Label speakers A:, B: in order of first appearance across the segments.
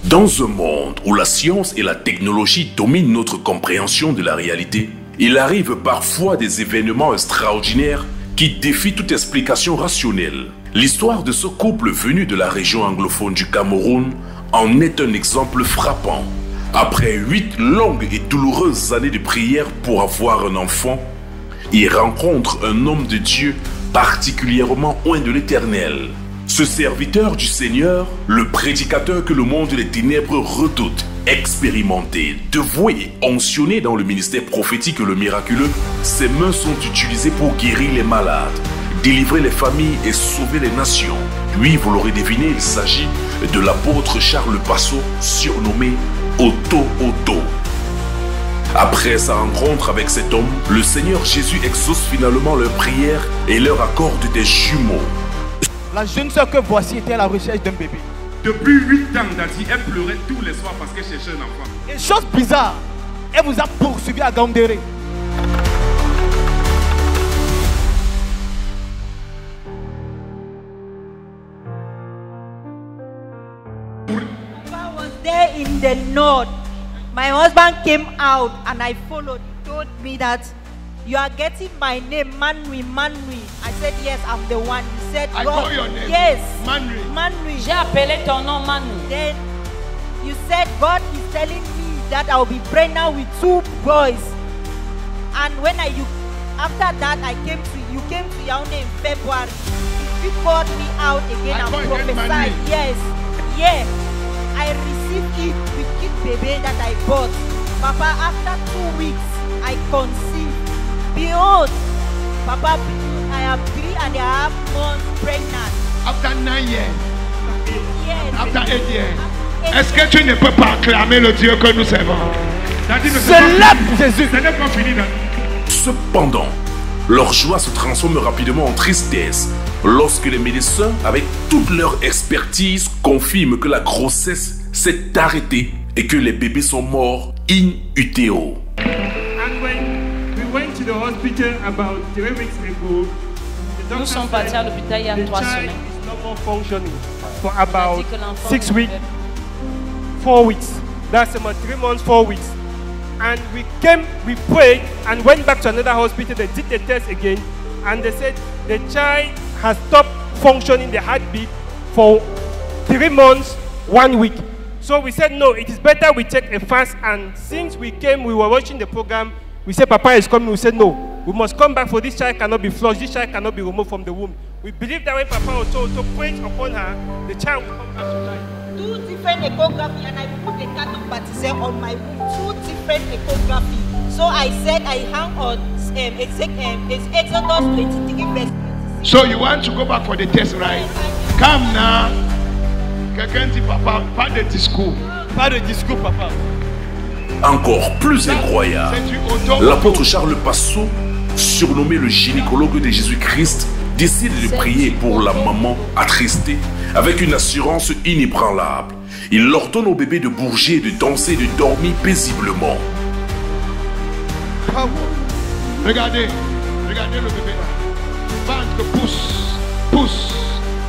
A: Dans un monde où la science et la technologie dominent notre compréhension de la réalité, il arrive parfois des événements extraordinaires qui défient toute explication rationnelle. L'histoire de ce couple venu de la région anglophone du Cameroun en est un exemple frappant. Après 8 longues et douloureuses années de prière pour avoir un enfant, ils rencontrent un homme de Dieu particulièrement oint de l'Éternel. Ce serviteur du Seigneur, le prédicateur que le monde des ténèbres redoute, expérimenté, dévoué, oncionné dans le ministère prophétique et le miraculeux, ses mains sont utilisées pour guérir les malades, délivrer les familles et sauver les nations. Lui, vous l'aurez deviné, il s'agit de l'apôtre Charles Passot, surnommé Otto Otto. Après sa rencontre avec cet homme, le Seigneur Jésus exauce finalement leurs prières et leur accorde des jumeaux.
B: La jeune soeur que voici était à la recherche d'un bébé.
C: Depuis 8 ans, Dati, elle pleurait tous les soirs parce qu'elle cherchait un enfant.
B: Et chose bizarre, elle vous a poursuivi à Gandéré.
D: I was there in the north. My husband came out and I followed. He told me that you are getting my name, Manui, Manui. I said, yes, I'm the one. He said,
C: I
D: God,
C: call your name.
D: yes,
C: Manui.
D: Manui.
E: J'ai appelé ton nom Manu.
D: Then you said, God is telling me that I'll be pregnant with 2 boys. And when after that, you came to Yaoundé in February. You called me out again and prophesied. Yes, yeah. I received it with kid baby that I bought. Papa, after 2 weeks, I conceived. Behold, Papa, I am 3.5 months pregnant.
C: After 9 years.
D: Yes.
C: After 8 years. Est-ce que tu ne peux pas acclamer le Dieu que nous servons?
B: Célèbre Jésus.
C: Ce n'est pas fini.
A: Cependant, leur joie se transforme rapidement en tristesse lorsque les médecins, avec toute leur expertise, confirment que la grossesse s'est arrêtée et que les bébés sont morts in utero.
F: And when we went to the hospital about 3 weeks ago, the
E: Nous sommes partis à l'hôpital il y a 3
F: child
E: semaines.
F: is no more functioning for
E: On a
F: about
E: dit que l'enfant
F: 6
E: ne
F: weeks,
E: pouvait-
F: 4 weeks. That's about 3 months, 4 weeks. And we prayed and went back to another hospital. They did the test again and they said the child has stopped functioning the heartbeat for 3 months, 1 week. So we said, no, it is better we take a fast. And since we came, we were watching the program. We said, Papa is coming. We said, no, we must come back for this child cannot be flushed. This child cannot be removed from the womb. We believe that when Papa also prayed upon her, the child will come back to life.
D: 2 different echography and I put the card of baptism on my womb. 2 different echography. So I said I hang on Exodus 23 verse 26.
C: So you want to go back for the test, right? Come now. Quelqu'un dit papa, pas de discours.
B: Pas de discours, papa.
A: Encore plus incroyable, l'apôtre Charles Passot, surnommé le gynécologue de Jésus-Christ, décide de prier pour la maman attristée avec une assurance inébranlable. Il ordonne au bébé de bouger, de danser, de dormir paisiblement.
C: Regardez le bébé là. Ventre pousse, pousse,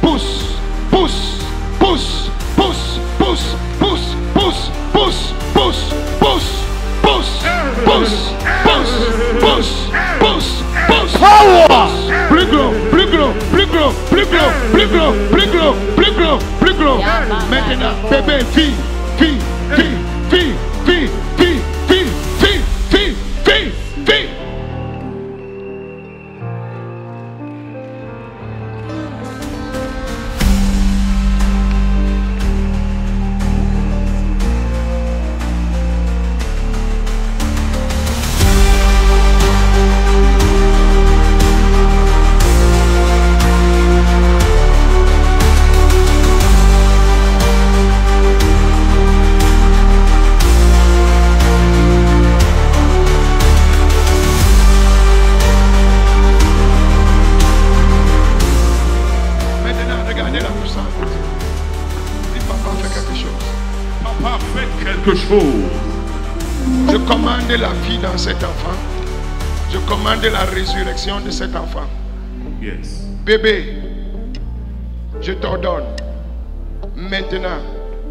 C: pousse, pousse, pousse, pousse, pousse, pousse, pousse, pousse, pousse, pousse, pousse, pousse, pousse, pousse, pousse, pousse. Plus gros, plus gros, plus gros, plus gros, plus gros, plus gros, plus gros, plus gros. Maintenant, bébé, fille, fille, fille, fille, fille, fille, fille, fille, fille, fille, fille. Je commande la vie dans cet enfant. Je commande la résurrection de cet enfant.
A: Yes.
C: Bébé, je t'ordonne. Maintenant,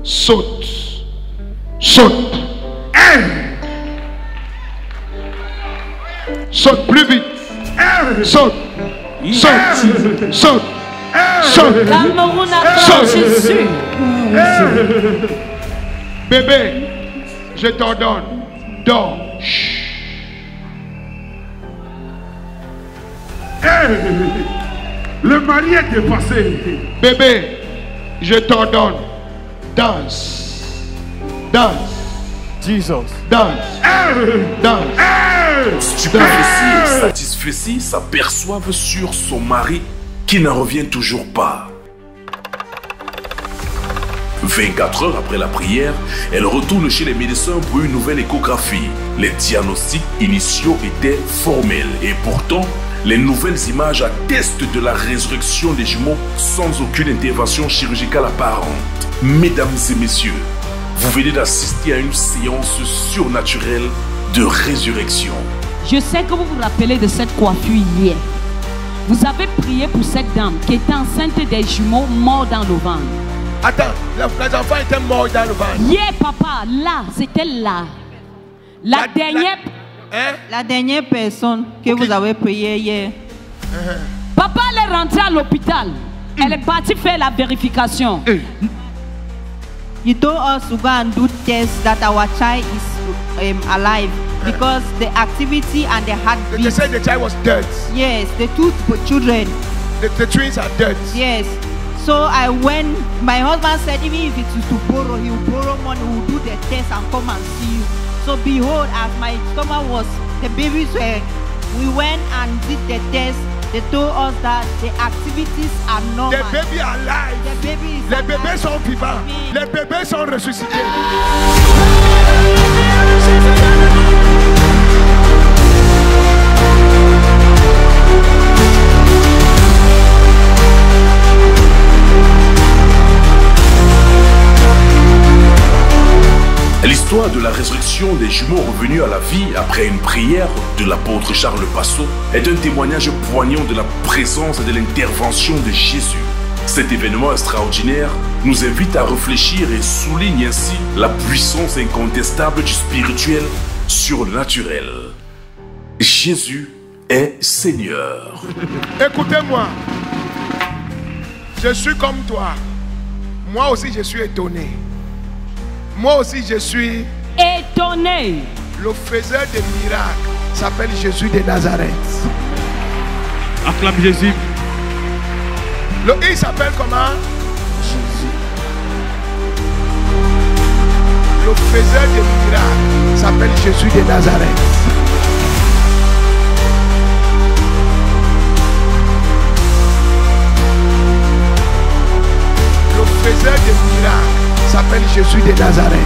C: saute. Saute. Saute plus vite. Saute. Saute. Saute. Saute.
E: Cameroun acclame Jésus.
C: Bébé, je t'ordonne. Dors.
G: Le mari est dépassé.
C: Bébé, je t'ordonne. Danse. Danse.
F: Jesus.
C: Danse. Danse.
A: Stupéfiée, satisfaite, s'aperçoivent sur son mari qui n'en revient toujours pas. 24 heures après la prière, elle retourne chez les médecins pour une nouvelle échographie. Les diagnostics initiaux étaient formels et pourtant, les nouvelles images attestent de la résurrection des jumeaux sans aucune intervention chirurgicale apparente. Mesdames et messieurs, vous venez d'assister à une séance surnaturelle de résurrection.
E: Je sais que vous vous rappelez de cette coiffure hier. Vous avez prié pour cette dame qui était enceinte des jumeaux morts dans le ventre.
B: Attends, les enfants étaient morts dans le ventre.
E: Hier, papa, là, c'était là. La dernière...
B: Hein?
D: La dernière personne que vous avez priée hier.
E: Papa, elle est rentrée à l'hôpital. Elle est partie faire la vérification.
D: You told us to go and do tests that our child is alive because the activity and the
B: They
D: heartbeat.
B: said the child was dead.
D: Yes, the two children.
B: The twins are dead.
D: Yes. So I went. My husband said even if it is to borrow, he will borrow money. We will do the test and come and see you. So behold, as my stomach was, the babies were. We went and did the test. They told us that the activities are normal.
B: The baby are alive.
D: The baby is
B: Les
D: alive.
B: bébés sont vivants.
D: Oui.
B: Les bébés sont ressuscités.
A: L'histoire de la résurrection des jumeaux revenus à la vie après une prière de l'apôtre Charles Passot est un témoignage poignant de la présence et de l'intervention de Jésus. Cet événement extraordinaire nous invite à réfléchir et souligne ainsi la puissance incontestable du spirituel sur le naturel. Jésus est Seigneur.
B: Écoutez-moi. Je suis comme toi. Moi aussi, je suis étonné. Moi aussi, je suis
E: Étonné.
B: le faiseur de miracles. S'appelle Jésus de Nazareth.
G: Acclame Jésus.
B: Il s'appelle comment?
G: Jésus.
B: Le faiseur de miracles s'appelle Jésus de Nazareth. Le faiseur de miracles s'appelle Jésus de Nazareth.